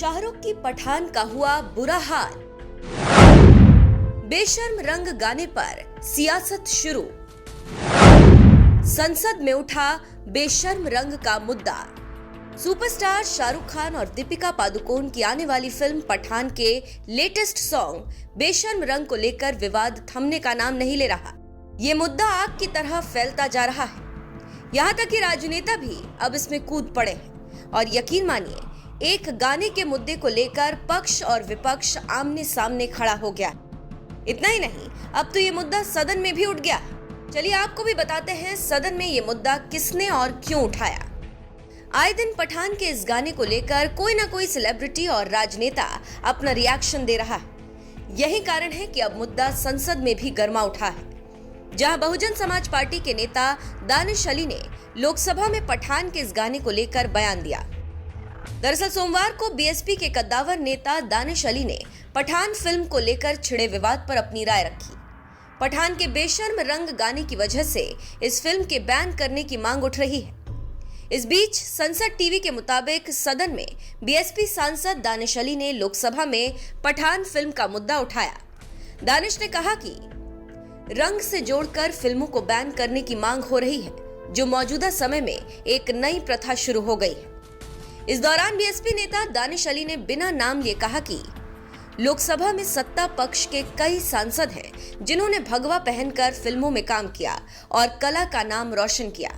शाहरुख की पठान का हुआ बुरा हाल। बेशर्म रंग गाने पर सियासत शुरू। संसद में उठा बेशर्म रंग का मुद्दा। सुपरस्टार शाहरुख खान और दीपिका पादुकोण की आने वाली फिल्म पठान के लेटेस्ट सॉन्ग बेशर्म रंग को लेकर विवाद थमने का नाम नहीं ले रहा। ये मुद्दा आग की तरह फैलता जा रहा है। यहाँ तक कि राजनेता भी अब इसमें कूद पड़े हैं और यकीन मानिए एक गाने के मुद्दे को लेकर पक्ष और विपक्ष आमने सामने खड़ा हो गया। इतना ही नहीं, अब तो ये मुद्दा सदन में भी उठ गया। चलिए आपको भी बताते हैं सदन में ये मुद्दा किसने और क्यों उठाया। आए दिन पठान के इस गाने को लेकर कोई ना कोई सेलिब्रिटी और राजनेता अपना रिएक्शन दे रहा है। यही कारण है कि अब मुद्दा संसद में भी गर्मा उठा है, जहां बहुजन समाज पार्टी के नेता दानिश अली ने लोकसभा में पठान के इस गाने को लेकर बयान दिया। दरअसल सोमवार को बीएसपी के कद्दावर नेता दानिश अली ने पठान फिल्म को लेकर छिड़े विवाद पर अपनी राय रखी। पठान के बेशर्म रंग गाने की वजह से इस फिल्म के बैन करने की मांग उठ रही है। इस बीच संसद टीवी के मुताबिक सदन में बीएसपी सांसद दानिश अली ने लोकसभा में पठान फिल्म का मुद्दा उठाया। दानिश ने कहा कि रंग से जोड़कर फिल्मों को बैन करने की मांग हो रही है, जो मौजूदा समय में एक नई प्रथा शुरू हो गई है। इस दौरान बीएसपी नेता दानिश अली ने बिना नाम लिए कहा कि लोकसभा में सत्ता पक्ष के कई सांसद हैं जिन्होंने भगवा पहनकर फिल्मों में काम किया और कला का नाम रोशन किया।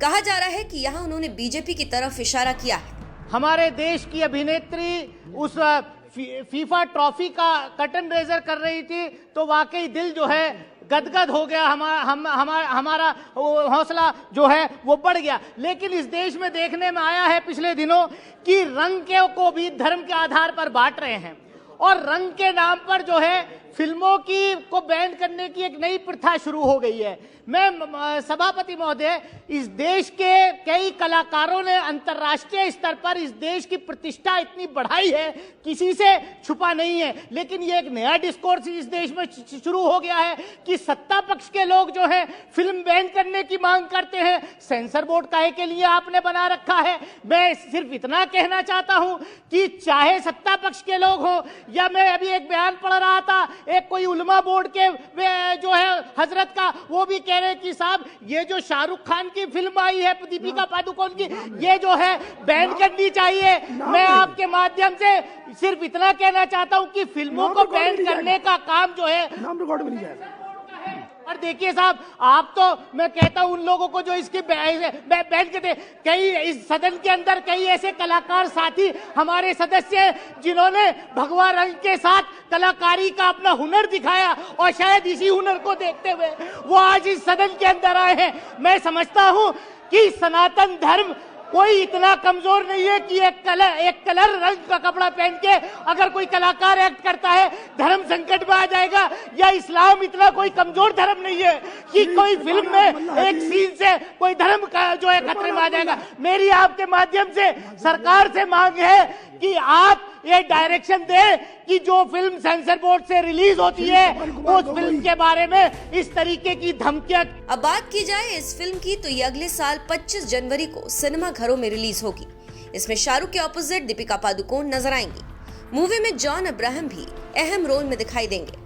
कहा जा रहा है कि यहाँ उन्होंने बीजेपी की तरफ इशारा किया है। हमारे देश की अभिनेत्री उस फीफा ट्रॉफी का कर्टन रेजर कर रही थी तो वाकई दिल जो है गदगद हो गया, हमारा हौसला जो है वो बढ़ गया। लेकिन इस देश में देखने में आया है पिछले दिनों कि रंग को भी धर्म के आधार पर बांट रहे हैं और रंग के नाम पर जो है फिल्मों को बैन करने की एक नई प्रथा शुरू हो गई है। मैं सभापति महोदय, इस देश के कई कलाकारों ने अंतर्राष्ट्रीय स्तर पर इस देश की प्रतिष्ठा इतनी बढ़ाई है, किसी से छुपा नहीं है। लेकिन ये एक नया डिस्कोर्स इस देश में शुरू हो गया है कि सत्ता पक्ष के लोग जो है फिल्म बैन करने की मांग करते हैं। सेंसर बोर्ड काहे के लिए आपने बना रखा है? मैं सिर्फ इतना कहना चाहता हूं कि चाहे सत्ता पक्ष के लोग हो या मैं अभी एक बयान पढ़ रहा था, एक कोई उलमा बोर्ड के जो है हजरत का, वो भी कह रहे कि साहब ये जो शाहरुख खान की फिल्म आई है दीपिका पादुकोण की, ये जो है बैन करनी चाहिए। मैं आपके माध्यम से सिर्फ इतना कहना चाहता हूं कि फिल्मों को बैन करने का काम जो है नाम रिकॉर्ड में नहीं जाएगा। और देखिए साहब, आप तो मैं कहता हूं उन लोगों को जो इसके बैन करते, कई इस सदन के अंदर कई ऐसे कलाकार साथी हमारे सदस्य हैं जिन्होंने भगवा रंग के साथ कलाकारी का अपना हुनर दिखाया और शायद इसी हुनर को देखते हुए वो आज इस सदन के अंदर आए हैं। मैं समझता हूं कि सनातन धर्म कोई इतना कमजोर नहीं है कि एक कलर रंग का कपड़ा पहन के अगर कोई कलाकार एक्ट करता है धर्म संकट में आ जाएगा, या इस्लाम इतना कोई कमजोर धर्म नहीं है कि कोई फिल्म में एक सीन से कोई धर्म का जो है खतरे में आ जाएगा। मेरी आपके माध्यम से सरकार से मांग है कि आप ये डायरेक्शन दे कि जो फिल्म सेंसर बोर्ड से रिलीज होती है उस फिल्म के बारे में इस तरीके की धमकियां। अब बात की जाए इस फिल्म की तो ये अगले साल 25 जनवरी को सिनेमा घरों में रिलीज होगी। इसमें शाहरुख के ऑपोजिट दीपिका पादुकोण नजर आएंगी। मूवी में जॉन अब्राहम भी अहम रोल में दिखाई देंगे।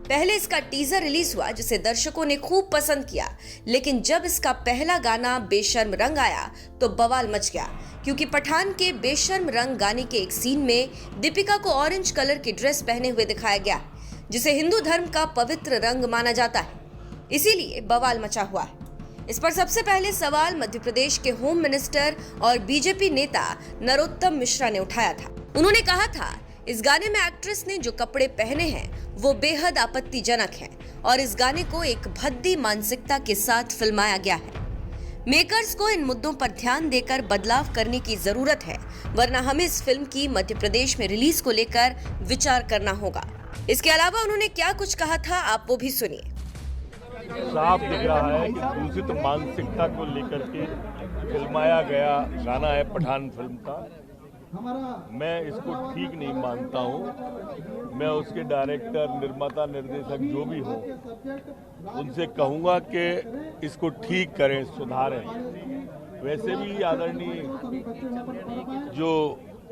पहले इसका टीजर रिलीज हुआ जिसे दर्शकों ने खूब पसंद किया, लेकिन जब इसका पहला गाना बेशर्म रंग आया तो बवाल मच गया, क्योंकि पठान के बेशर्म रंग गाने के एक सीन में दीपिका को ऑरेंज कलर की ड्रेस पहने हुए दिखाया गया, जिसे हिंदू धर्म का पवित्र रंग माना जाता है। इसीलिए बवाल मचा हुआ है। इस पर सबसे पहले सवाल मध्य प्रदेश के होम मिनिस्टर और बीजेपी नेता नरोत्तम मिश्रा ने उठाया था। उन्होंने कहा था इस गाने में एक्ट्रेस ने जो कपड़े पहने हैं वो बेहद आपत्तिजनक है और इस गाने को एक भद्दी मानसिकता के साथ फिल्माया गया है। मेकर्स को इन मुद्दों पर ध्यान देकर बदलाव करने की जरूरत है, वरना हमें इस फिल्म की मध्य प्रदेश में रिलीज को लेकर विचार करना होगा। इसके अलावा उन्होंने क्या कुछ कहा था, आप वो भी सुनिए। साफ दिख रहा है कि दूषित मानसिकता को लेकर के फिल्माया गया गाना है पठान फिल्म का। मैं इसको ठीक नहीं मानता हूं। मैं उसके डायरेक्टर, निर्माता, निर्देशक जो भी हों उनसे कहूंगा कि इसको ठीक करें, सुधारें। वैसे भी आदरणीय जो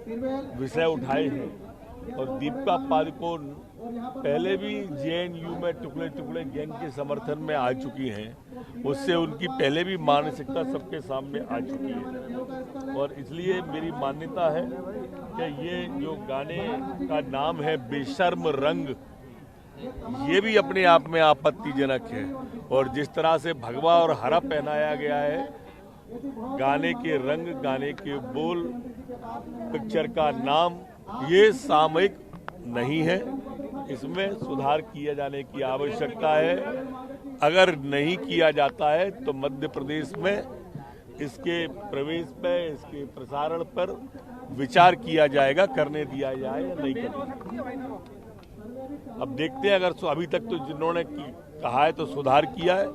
विषय उठाए हैं। और दीपिका पादुकोण पहले भी जेएनयू में टुकड़े टुकड़े गैंग के समर्थन में आ चुकी हैं, उससे उनकी पहले भी मानसिकता सबके सामने आ चुकी है। और इसलिए मेरी मान्यता है कि ये जो गाने का नाम है बेशर्म रंग, ये भी अपने आप में आपत्तिजनक है। और जिस तरह से भगवा और हरा पहनाया गया है, गाने के रंग, गाने के बोल, पिक्चर का नाम, ये सामयिक नहीं है। इसमें सुधार किए जाने की आवश्यकता है। अगर नहीं किया जाता है तो मध्य प्रदेश में इसके प्रवेश पर, इसके प्रसारण पर विचार किया जाएगा, करने दिया जाए या नहीं करने। अब देखते हैं, अगर अभी तक तो जिन्होंने कहा है तो सुधार किया है,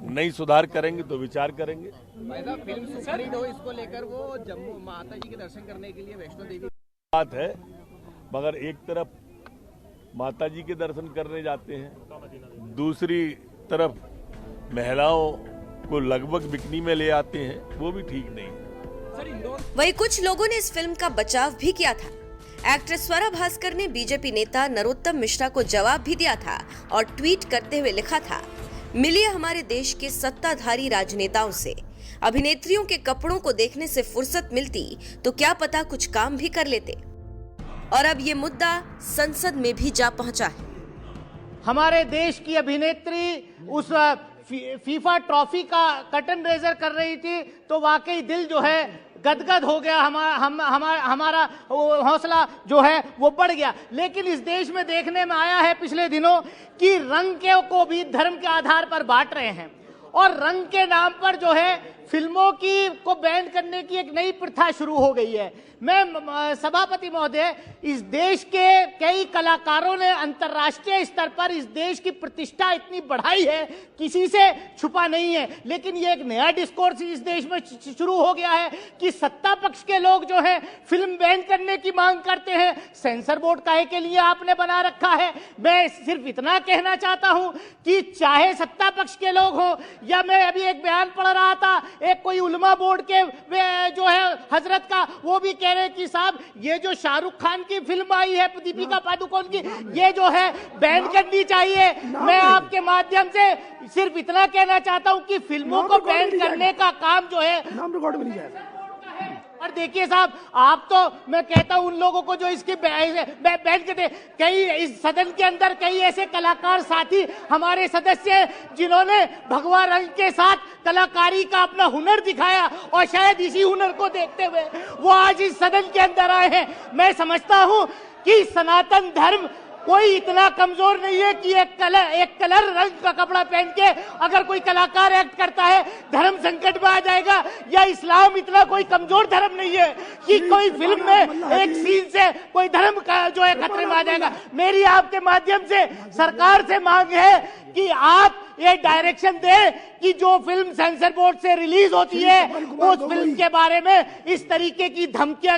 नहीं सुधार करेंगे तो विचार करेंगे। फिल्म सुपरहिट हो, इसको लेकर वो जम्मू माता जी के दर्शन करने के लिए वैष्णो देवी बात है, मगर एक तरफ माता जी के दर्शन करने जाते हैं, दूसरी तरफ महिलाओं को लगभग बिकनी में ले आते हैं, वो भी ठीक नहीं है। वहीं कुछ लोगों ने इस फिल्म का बचाव भी किया था। एक्ट्रेस स्वरा भास्कर ने बीजेपी नेता नरोत्तम मिश्रा को जवाब भी दिया था और ट्वीट करते हुए लिखा था, मिलिए हमारे देश के सत्ताधारी राजनेताओं से। अभिनेत्रियों के कपड़ों को देखने से फुर्सत मिलती तो क्या पता कुछ काम भी कर लेते। और अब ये मुद्दा संसद में भी जा पहुंचा है। हमारे देश की अभिनेत्री उस फीफा ट्रॉफी का कर्टन रेजर कर रही थी तो वाकई दिल जो है गदगद हो गया, हमारा हौसला जो है वो बढ़ गया। लेकिन इस देश में देखने में आया है पिछले दिनों कि रंग को भी धर्म के आधार पर बांट रहे हैं और रंग के नाम पर जो है फिल्मों को बैन करने की एक नई प्रथा शुरू हो गई है। मैं सभापति महोदय, इस देश के कई कलाकारों ने अंतर्राष्ट्रीय स्तर पर इस देश की प्रतिष्ठा इतनी बढ़ाई है, किसी से छुपा नहीं है। लेकिन ये एक नया डिस्कोर्स इस देश में शुरू हो गया है कि सत्ता पक्ष के लोग जो है फिल्म बैन करने की मांग करते हैं। सेंसर बोर्ड काहे के लिए आपने बना रखा है? मैं सिर्फ इतना कहना चाहता हूं कि चाहे सत्ता पक्ष के लोग हो या मैं अभी एक बयान पढ़ रहा था, एक कोई उलमा बोर्ड के जो है हजरत का, वो भी कह रहे कि साहब ये जो शाहरुख खान की फिल्म आई है दीपिका पादुकोण की, ये जो है बैन करनी चाहिए। मैं आपके माध्यम से सिर्फ इतना कहना चाहता हूं कि फिल्मों को बैन करने का काम जो है नाम रिकॉर्ड में नहीं जाएगा। और देखिए साहब, आप तो मैं कहता हूं उन लोगों को जो इसके बैन करते, कई इस सदन के अंदर कई ऐसे कलाकार साथी हमारे सदस्य हैं जिन्होंने भगवा रंग के साथ कलाकारी का अपना हुनर दिखाया और शायद इसी हुनर को देखते हुए वो आज इस सदन के अंदर आए हैं। मैं समझता हूं कि सनातन धर्म कोई इतना कमजोर नहीं है कि एक कलर रंग का कपड़ा पहन के अगर कोई कलाकार एक्ट करता है धर्म संकट में आ जाएगा, या इस्लाम इतना कोई कमजोर धर्म नहीं है कि कोई फिल्म में एक सीन से कोई धर्म का जो है खतरे में आ जाएगा। मेरी आपके माध्यम से सरकार से मांग है कि आप ये डायरेक्शन दे कि जो फिल्म सेंसर बोर्ड से रिलीज होती है उस फिल्म के बारे में इस तरीके की धमकियां